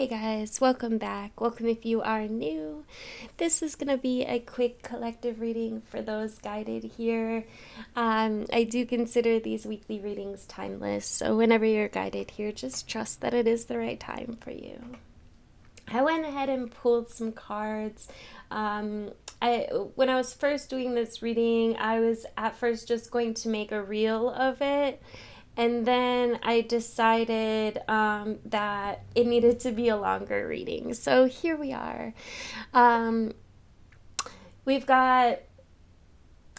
Hey guys, welcome back. Welcome if you are new. This is going to be a quick collective reading for those guided here. I do consider these weekly readings timeless, so whenever you're guided here, just trust that it is the right time for you. I went ahead and pulled some cards. When I was first doing this reading, I was at first just going to make a reel of it. And then I decided that it needed to be a longer reading. So here we are. We've got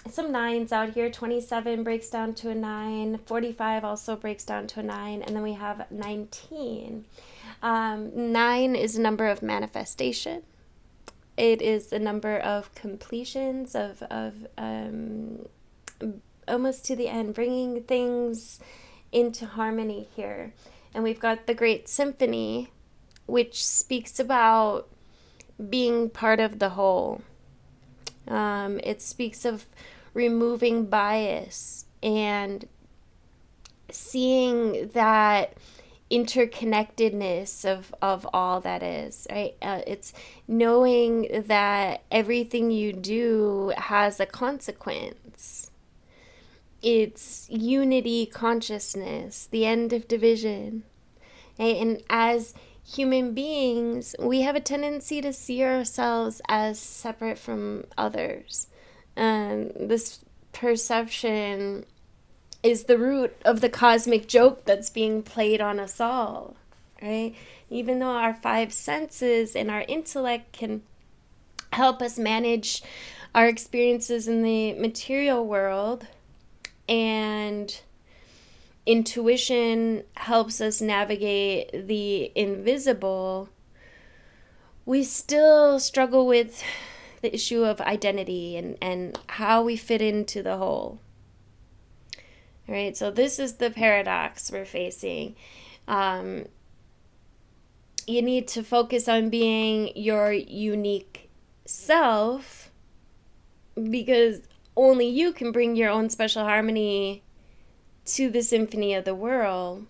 some nines out here. 27 breaks down to a 9. 45 also breaks down to a 9. And then we have 19. 9 is a number of manifestation. It is a number of completions, of almost to the end, bringing things into harmony here. And we've got the Great Symphony, which speaks about being part of the whole. It speaks of removing bias and seeing that interconnectedness of all that is, right? It's knowing that everything you do has a consequence. It's unity consciousness, the end of division. Right? And as human beings, we have a tendency to see ourselves as separate from others. This perception is the root of the cosmic joke that's being played on us all, right? Even though our 5 senses and our intellect can help us manage our experiences in the material world, and intuition helps us navigate the invisible, we still struggle with the issue of identity and how we fit into the whole. All right, so this is the paradox we're facing. You need to focus on being your unique self, because only you can bring your own special harmony to the symphony of the world.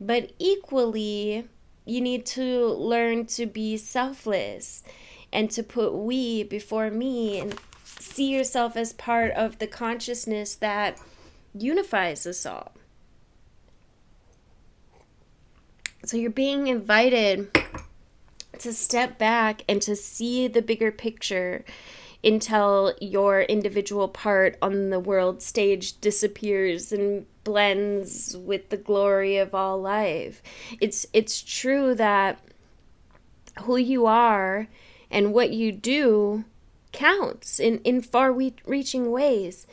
But equally, you need to learn to be selfless and to put we before me and see yourself as part of the consciousness that unifies us all. So you're being invited to step back and to see the bigger picture until your individual part on the world stage disappears and blends with the glory of all life. It's true that who you are and what you do counts in far-reaching ways.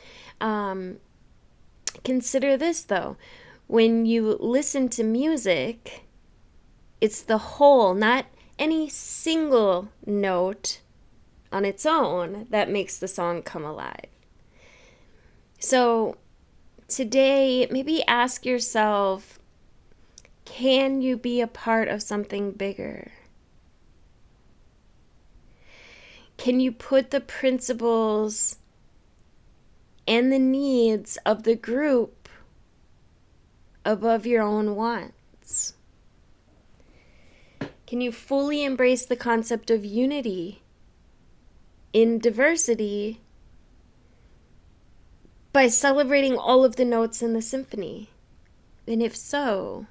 Consider this, though. When you listen to music, it's the whole, not any single note on its own, that makes the song come alive. So today, maybe ask yourself, can you be a part of something bigger? Can you put the principles and the needs of the group above your own wants? Can you fully embrace the concept of unity in diversity by celebrating all of the notes in the symphony? And if so,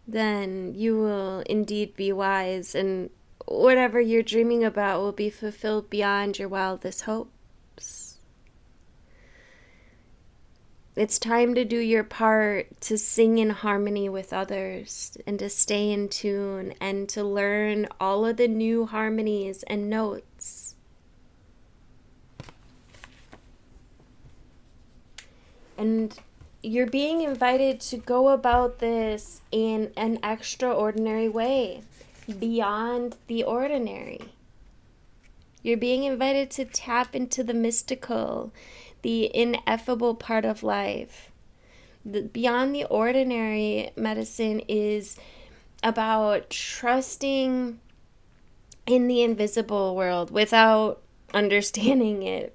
then you will indeed be wise, and whatever you're dreaming about will be fulfilled beyond your wildest hopes. It's time to do your part to sing in harmony with others and to stay in tune and to learn all of the new harmonies and notes. And you're being invited to go about this in an extraordinary way, beyond the ordinary. You're being invited to tap into the mystical, the ineffable part of life. Beyond the ordinary medicine is about trusting in the invisible world without understanding it.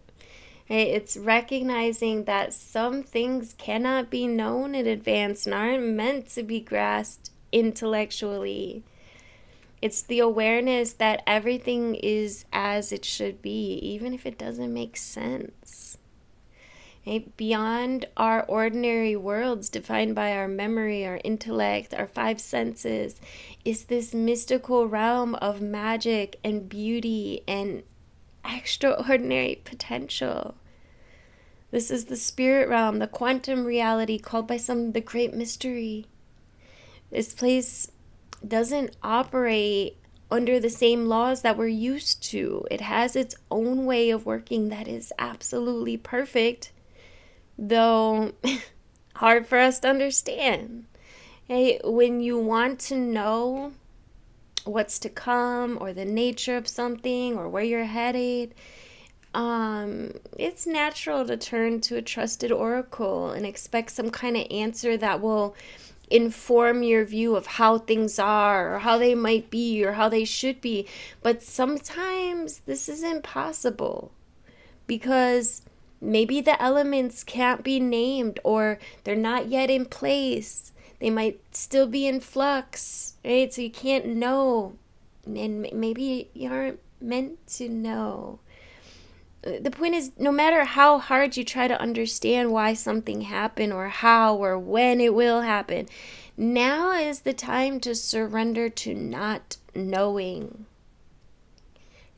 Right? It's recognizing that some things cannot be known in advance and aren't meant to be grasped intellectually. It's the awareness that everything is as it should be, even if it doesn't make sense. Right? Beyond our ordinary worlds defined by our memory, our intellect, our five senses, is this mystical realm of magic and beauty and extraordinary potential. This is the spirit realm, the quantum reality called by some the great mystery. This place doesn't operate under the same laws that we're used to. It has its own way of working that is absolutely perfect, though hard for us to understand. Hey, when you want to know what's to come or the nature of something or where you're headed, it's natural to turn to a trusted oracle and expect some kind of answer that will inform your view of how things are or how they might be or how they should be. But sometimes this is impossible because maybe the elements can't be named or they're not yet in place. They might still be in flux, right? So you can't know, and maybe you aren't meant to know. The point is, no matter how hard you try to understand why something happened or how or when it will happen, now is the time to surrender to not knowing.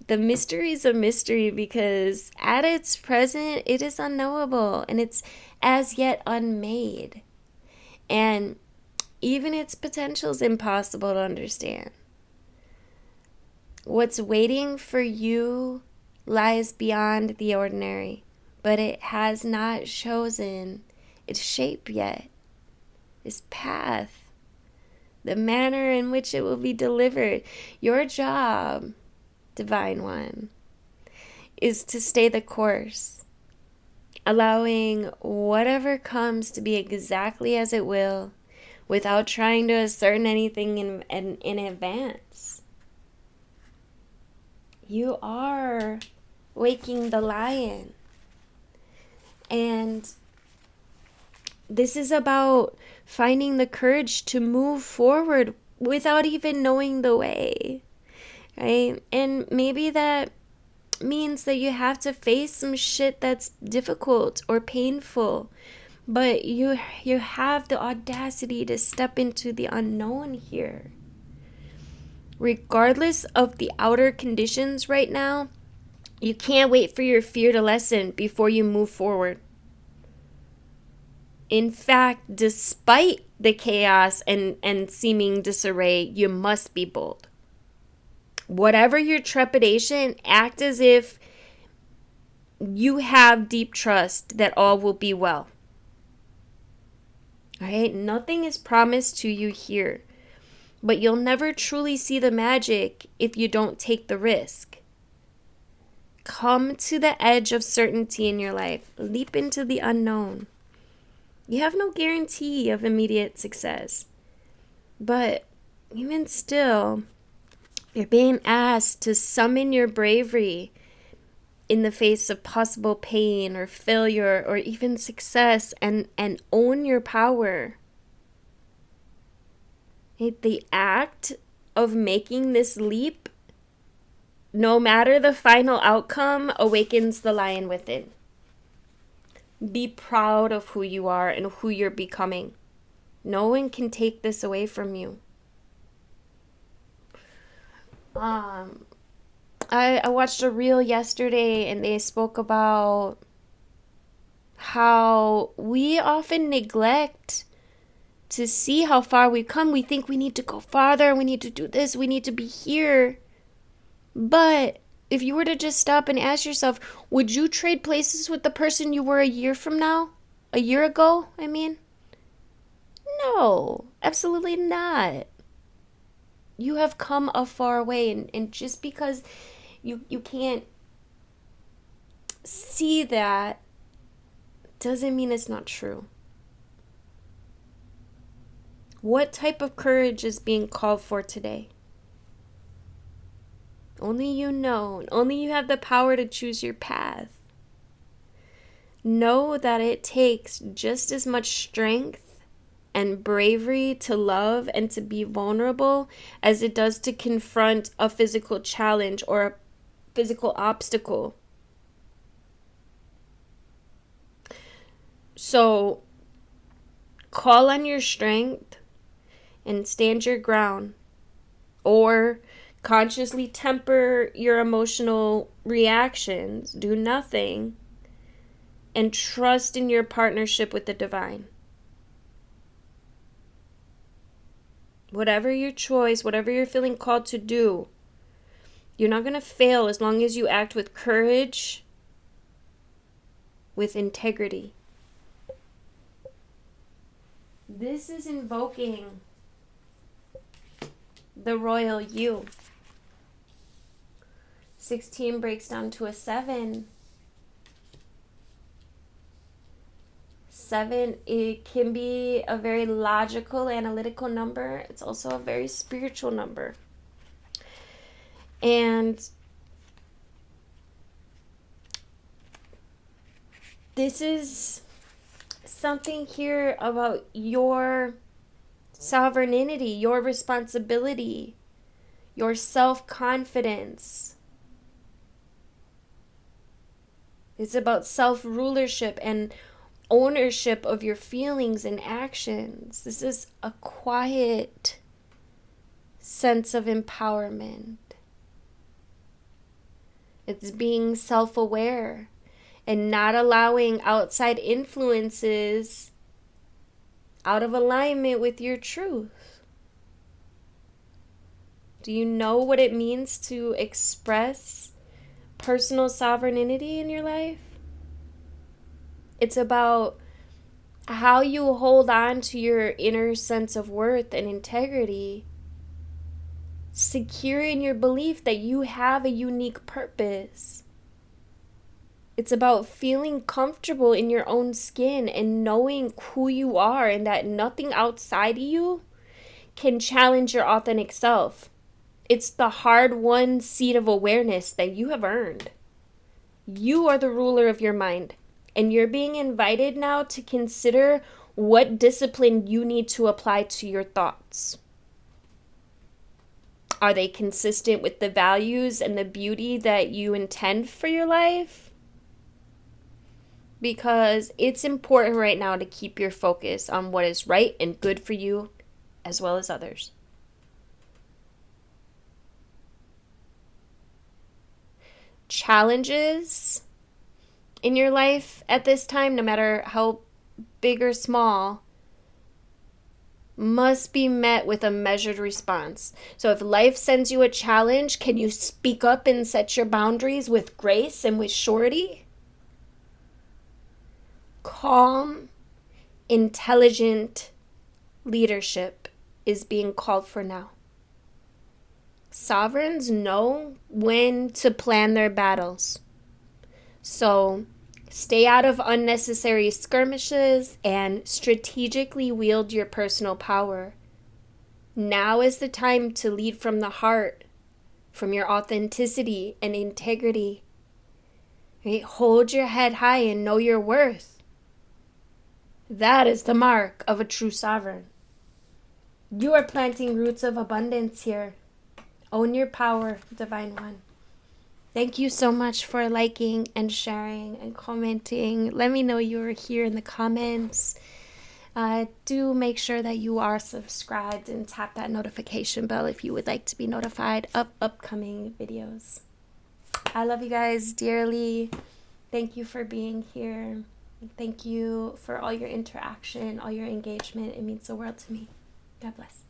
The mystery is a mystery because at its present, it is unknowable and it's as yet unmade. And even its potential is impossible to understand. What's waiting for you lies beyond the ordinary, but it has not chosen its shape yet, its path, the manner in which it will be delivered. Your job, Divine One, is to stay the course, allowing whatever comes to be exactly as it will without trying to assert anything in advance. You are waking the lion. And this is about finding the courage to move forward without even knowing the way, right? And maybe that means that you have to face some shit that's difficult or painful, but you have the audacity to step into the unknown here. Regardless of the outer conditions right now, you can't wait for your fear to lessen before you move forward. In fact, despite the chaos and seeming disarray, you must be bold. Whatever your trepidation, act as if you have deep trust that all will be well. All right? Nothing is promised to you here, but you'll never truly see the magic if you don't take the risk. Come to the edge of certainty in your life. Leap into the unknown. You have no guarantee of immediate success. But even still, you're being asked to summon your bravery in the face of possible pain or failure or even success and own your power. The act of making this leap, no matter the final outcome, awakens the lion within. Be proud of who you are and who you're becoming. No one can take this away from you. I watched a reel yesterday and they spoke about how we often neglect to see how far we've come. We think we need to go farther, we need to do this, we need to be here. But if you were to just stop and ask yourself, would you trade places with the person you were a year from now? A year ago, I mean? No, absolutely not. You have come a far way, and just because you can't see that doesn't mean it's not true. What type of courage is being called for today? Only you know. Only you have the power to choose your path. Know that it takes just as much strength and bravery to love and to be vulnerable as it does to confront a physical challenge or a physical obstacle. So call on your strength and stand your ground, or consciously temper your emotional reactions. Do nothing and trust in your partnership with the divine. Whatever your choice, whatever you're feeling called to do, you're not going to fail as long as you act with courage, with integrity. This is invoking the royal you. 16 breaks down to a 7. 7, it can be a very logical, analytical number. It's also a very spiritual number. And this is something here about your sovereignty, your responsibility, your self-confidence. It's about self-rulership and ownership of your feelings and actions. This is a quiet sense of empowerment. It's being self-aware and not allowing outside influences out of alignment with your truth. Do you know what it means to express personal sovereignty in your life? It's about how you hold on to your inner sense of worth and integrity, secure in your belief that you have a unique purpose. It's about feeling comfortable in your own skin and knowing who you are, and that nothing outside of you can challenge your authentic self. It's the hard-won seat of awareness that you have earned. You are the ruler of your mind, and you're being invited now to consider what discipline you need to apply to your thoughts. Are they consistent with the values and the beauty that you intend for your life? Because it's important right now to keep your focus on what is right and good for you as well as others. Challenges in your life at this time, no matter how big or small, must be met with a measured response. So if life sends you a challenge, can you speak up and set your boundaries with grace and with surety? Calm, intelligent leadership is being called for now. Sovereigns know when to plan their battles. So stay out of unnecessary skirmishes and strategically wield your personal power. Now is the time to lead from the heart, from your authenticity and integrity. Right? Hold your head high and know your worth. That is the mark of a true sovereign. You are planting roots of abundance here. Own your power, Divine One. Thank you so much for liking and sharing and commenting. Let me know you're here in the comments. Do make sure that you are subscribed and tap that notification bell if you would like to be notified of upcoming videos. I love you guys dearly. Thank you for being here. Thank you for all your interaction, all your engagement. It means the world to me. God bless.